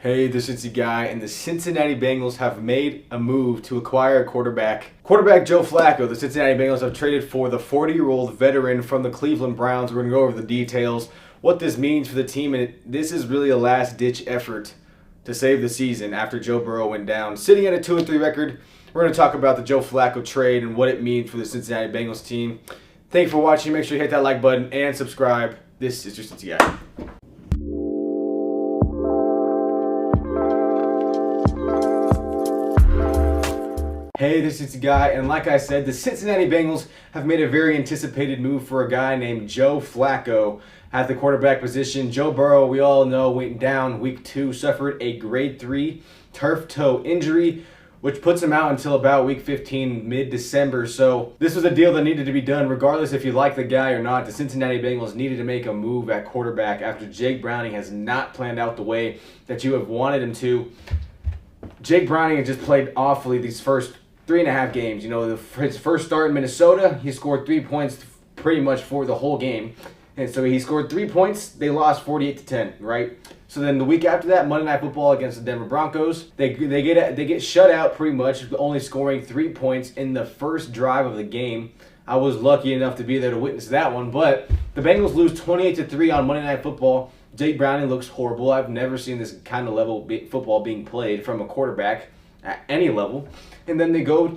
Hey, this is the guy, and the Cincinnati Bengals have made a move to acquire a quarterback. Quarterback Joe Flacco, the Cincinnati Bengals have traded for the 40-year-old veteran from the Cleveland Browns. We're going to go over the details, what this means for the team, and this is really a last-ditch effort to save the season after Joe Burrow went down. Sitting at a 2-3 record, we're going to talk about the Joe Flacco trade and what it means for the Cincinnati Bengals team. Thank you for watching. Make sure you hit that like button and subscribe. This is your Cincy Guy. Hey, this is the guy, and like I said, the Cincinnati Bengals have made a very anticipated move for a guy named Joe Flacco at the quarterback position. Joe Burrow, we all know, went down week 2, suffered a grade 3 turf toe injury, which puts him out until about week 15, mid-December. So this was a deal that needed to be done, regardless if you like the guy or not. The Cincinnati Bengals needed to make a move at quarterback after Jake Browning has not planned out the way that you have wanted him to. Jake Browning has just played awfully these first 3.5 games. You know, his first start in Minnesota, he scored 3 points pretty much for the whole game. And so he scored 3 points. They lost 48-10, right? So then the week after that, Monday Night Football against the Denver Broncos, they get shut out pretty much, only scoring 3 points in the first drive of the game. I was lucky enough to be there to witness that one. But the Bengals lose 28-3 on Monday Night Football. Jake Browning looks horrible. I've never seen this kind of level football being played from a quarterback at any level. And then they go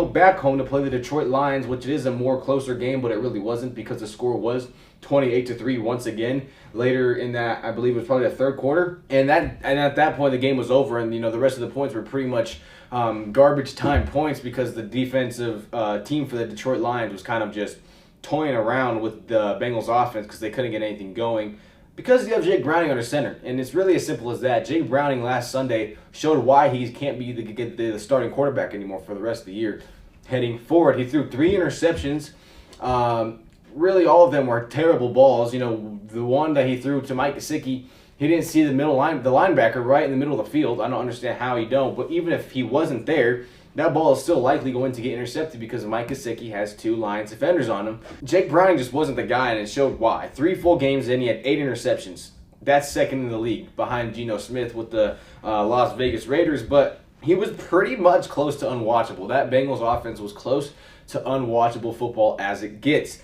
back home to play the Detroit Lions, which is a more closer game, but it really wasn't because the score was 28-3 once again later in that, I believe it was probably the third quarter. And at that point the game was over, and the rest of the points were pretty much garbage time points because the defensive team for the Detroit Lions was kind of just toying around with the Bengals offense because they couldn't get anything going. Because you have Jake Browning under center, and it's really as simple as that. Jake Browning last Sunday showed why he can't be the starting quarterback anymore for the rest of the year. Heading forward, he threw 3 interceptions. Really, all of them were terrible balls. The one that he threw to Mike Gesicki, he didn't see the linebacker right in the middle of the field. I don't understand how he don't, but even if he wasn't there, that ball is still likely going to get intercepted because Mike Gesicki has 2 Lions defenders on him. Jake Browning just wasn't the guy, and it showed why. 3 full games in, he had 8 interceptions. That's second in the league behind Geno Smith with the Las Vegas Raiders, but he was pretty much close to unwatchable. That Bengals offense was close to unwatchable football as it gets.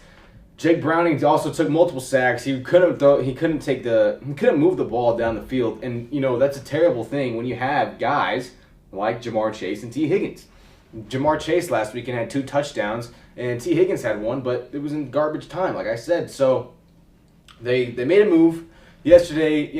Jake Browning also took multiple sacks. He couldn't move the ball down the field, and that's a terrible thing when you have guys like Jamar Chase and T. Higgins. Jamar Chase last weekend had 2 touchdowns, and T. Higgins had 1, but it was in garbage time, like I said. So they made a move yesterday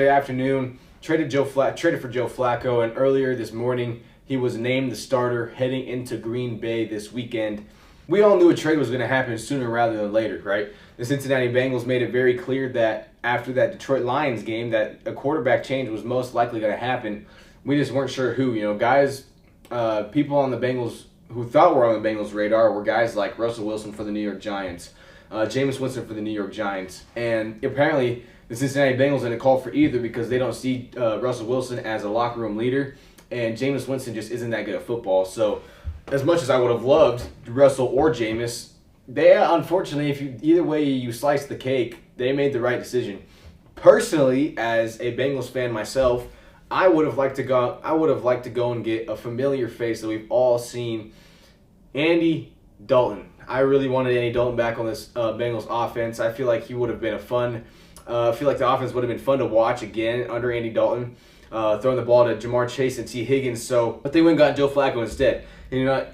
afternoon, traded for Joe Flacco, and earlier this morning he was named the starter heading into Green Bay this weekend. We all knew a trade was going to happen sooner rather than later, right? The Cincinnati Bengals made it very clear that after that Detroit Lions game that a quarterback change was most likely going to happen. We just weren't sure who. People on the Bengals who thought were on the Bengals' radar were guys like Russell Wilson for the New York Giants, Jameis Winston for the New York Giants. And apparently the Cincinnati Bengals didn't call for either because they don't see Russell Wilson as a locker room leader, and Jameis Winston just isn't that good at football. So as much as I would have loved Russell or Jameis, they unfortunately, either way you slice the cake, they made the right decision. Personally, as a Bengals fan myself, I would have liked to go and get a familiar face that we've all seen, Andy Dalton. I really wanted Andy Dalton back on this Bengals offense. I feel like he would have been I feel like the offense would have been fun to watch again under Andy Dalton, throwing the ball to Jamar Chase and T. Higgins. But they went and got Joe Flacco instead. And,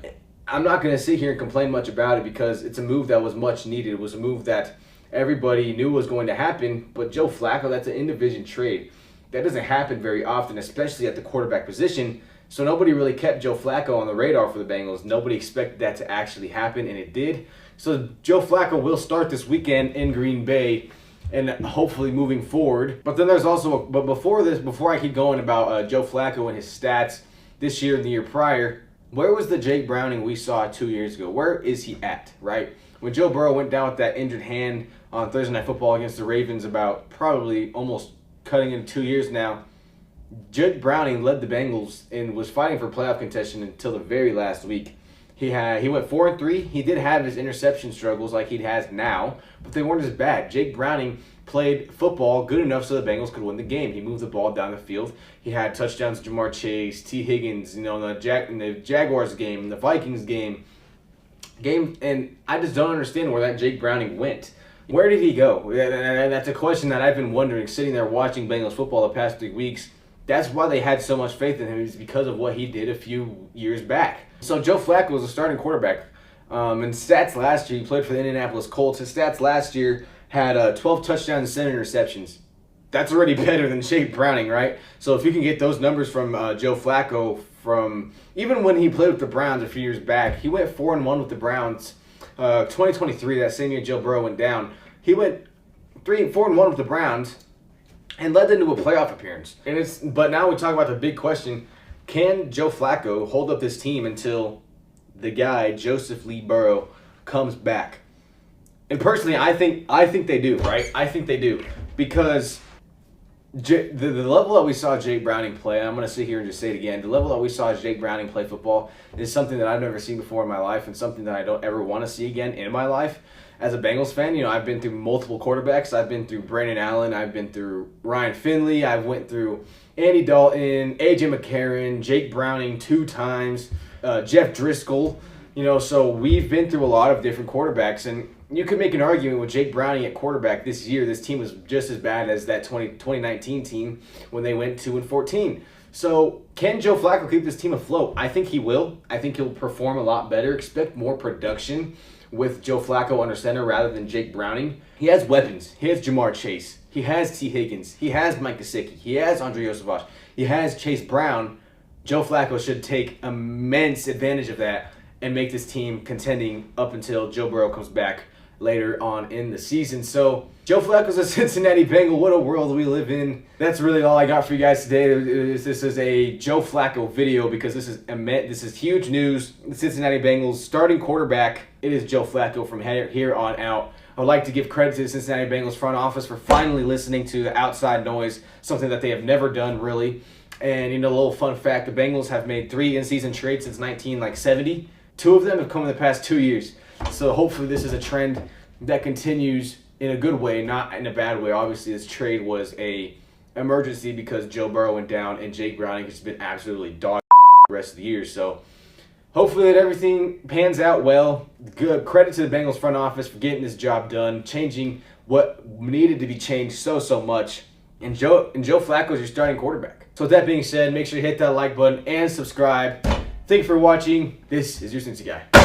I'm not going to sit here and complain much about it because it's a move that was much needed. It was a move that everybody knew was going to happen. But Joe Flacco, that's an in-division trade. That doesn't happen very often, especially at the quarterback position. So nobody really kept Joe Flacco on the radar for the Bengals. Nobody expected that to actually happen, and it did. So Joe Flacco will start this weekend in Green Bay, and hopefully moving forward. But then there's also, before I keep going about Joe Flacco and his stats this year and the year prior, where was the Jake Browning we saw 2 years ago? Where is he at, right? When Joe Burrow went down with that injured hand on Thursday Night Football against the Ravens about probably almost cutting into 2 years now, Jake Browning led the Bengals and was fighting for playoff contention until the very last week. He went 4-3. He did have his interception struggles like he has now, but they weren't as bad. Jake Browning played football good enough so the Bengals could win the game. He moved the ball down the field. He had touchdowns to Jamar Chase, T. Higgins, in the Jaguars game, the Vikings game, and I just don't understand where that Jake Browning went. Where did he go? And that's a question that I've been wondering, sitting there watching Bengals football the past 3 weeks. That's why they had so much faith in him, is because of what he did a few years back. So Joe Flacco was a starting quarterback. In stats last year, he played for the Indianapolis Colts. His stats last year had 12 touchdowns and 7 interceptions. That's already better than Jake Browning, right? So if you can get those numbers from Joe Flacco, from even when he played with the Browns a few years back, he went 4-1 with the Browns. 2023, that same year Joe Burrow went down, he went 4-1 with the Browns and led them to a playoff appearance. But now we talk about the big question: can Joe Flacco hold up this team until the guy Joseph Lee Burrow comes back? And personally, I think they do, right? I think they do, because the level that we saw Jake Browning play, and I'm going to sit here and just say it again, the level that we saw Jake Browning play football is something that I've never seen before in my life, and something that I don't ever want to see again in my life. As a Bengals fan, I've been through multiple quarterbacks. I've been through Brandon Allen. I've been through Ryan Finley. I've went through Andy Dalton, A.J. McCarron, Jake Browning 2 times, Jeff Driscoll. So we've been through a lot of different quarterbacks, and you could make an argument with Jake Browning at quarterback this year. This team was just as bad as that 2019 team when they went 2-14. So can Joe Flacco keep this team afloat? I think he will. I think he'll perform a lot better. Expect more production with Joe Flacco under center rather than Jake Browning. He has weapons. He has Jamar Chase. He has T. Higgins. He has Mike Gesicki. He has Andre Yosevich. He has Chase Brown. Joe Flacco should take immense advantage of that and make this team contending up until Joe Burrow comes back later on in the season. So Joe Flacco's a Cincinnati Bengal. What a world we live in. That's really all I got for you guys today. This is a Joe Flacco video because this is huge news. The Cincinnati Bengals starting quarterback, it is Joe Flacco from here on out. I would like to give credit to the Cincinnati Bengals front office for finally listening to the outside noise, something that they have never done really. And a little fun fact, the Bengals have made 3 in-season trades since 1970. 2 of them have come in the past 2 years. So hopefully this is a trend that continues in a good way, not in a bad way. Obviously this trade was a emergency because Joe Burrow went down and Jake Browning has been absolutely dog the rest of the year. So hopefully that everything pans out well. Good credit to the Bengals front office for getting this job done, changing what needed to be changed so much. And Joe Flacco is your starting quarterback. So with that being said, make sure you hit that like button and subscribe. Thank you for watching. This is your Cincy Guy.